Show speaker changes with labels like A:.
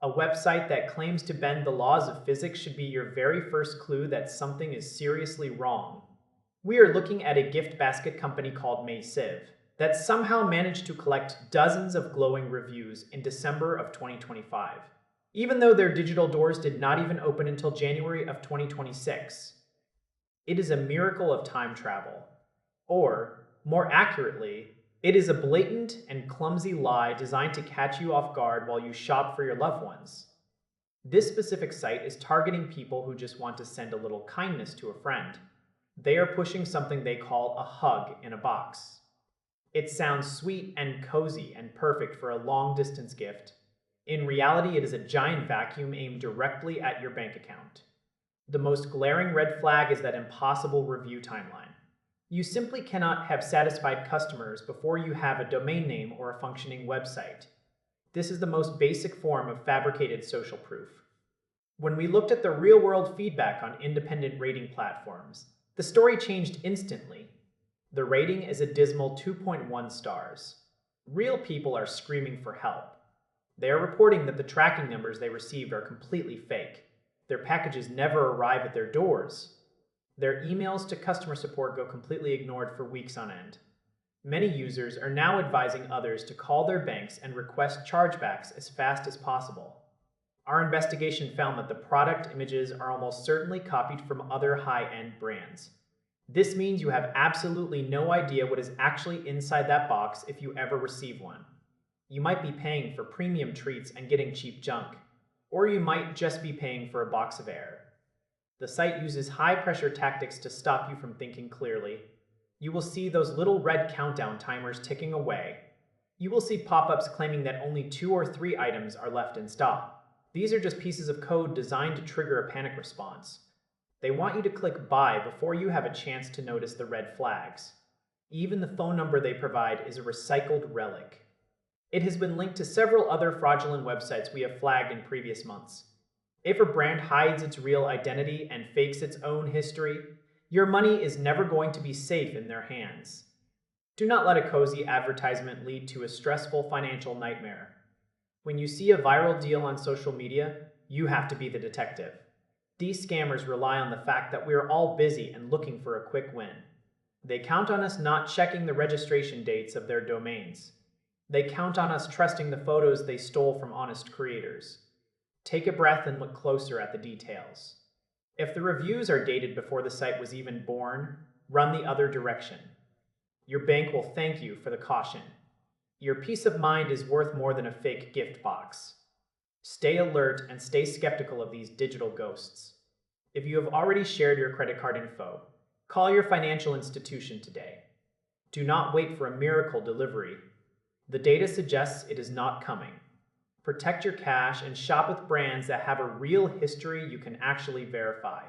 A: A website that claims to bend the laws of physics should be your very first clue that something is seriously wrong. We are looking at a gift basket company called MayCiv that somehow managed to collect dozens of glowing reviews in December of 2025, even though their digital doors did not even open until January of 2026. It is a miracle of time travel. Or, more accurately, it is a blatant and clumsy lie designed to catch you off guard while you shop for your loved ones. This specific site is targeting people who just want to send a little kindness to a friend. They are pushing something they call a hug in a box. It sounds sweet and cozy and perfect for a long-distance gift. In reality, it is a giant vacuum aimed directly at your bank account. The most glaring red flag is that impossible review timeline. You simply cannot have satisfied customers before you have a domain name or a functioning website. This is the most basic form of fabricated social proof. When we looked at the real-world feedback on independent rating platforms, the story changed instantly. The rating is a dismal 2.1 stars. Real people are screaming for help. They are reporting that the tracking numbers they received are completely fake. Their packages never arrive at their doors. Their emails to customer support go completely ignored for weeks on end. Many users are now advising others to call their banks and request chargebacks as fast as possible. Our investigation found that the product images are almost certainly copied from other high-end brands. This means you have absolutely no idea what is actually inside that box if you ever receive one. You might be paying for premium treats and getting cheap junk, or you might just be paying for a box of air. The site uses high-pressure tactics to stop you from thinking clearly. You will see those little red countdown timers ticking away. You will see pop-ups claiming that only 2 or 3 items are left in stock. These are just pieces of code designed to trigger a panic response. They want you to click buy before you have a chance to notice the red flags. Even the phone number they provide is a recycled relic. It has been linked to several other fraudulent websites we have flagged in previous months. If a brand hides its real identity and fakes its own history, your money is never going to be safe in their hands. Do not let a cozy advertisement lead to a stressful financial nightmare. When you see a viral deal on social media, you have to be the detective. These scammers rely on the fact that we are all busy and looking for a quick win. They count on us not checking the registration dates of their domains. They count on us trusting the photos they stole from honest creators. Take a breath and look closer at the details. If the reviews are dated before the site was even born, run the other direction. Your bank will thank you for the caution. Your peace of mind is worth more than a fake gift box. Stay alert and stay skeptical of these digital ghosts. If you have already shared your credit card info, call your financial institution today. Do not wait for a miracle delivery. The data suggests it is not coming. Protect your cash and shop with brands that have a real history you can actually verify.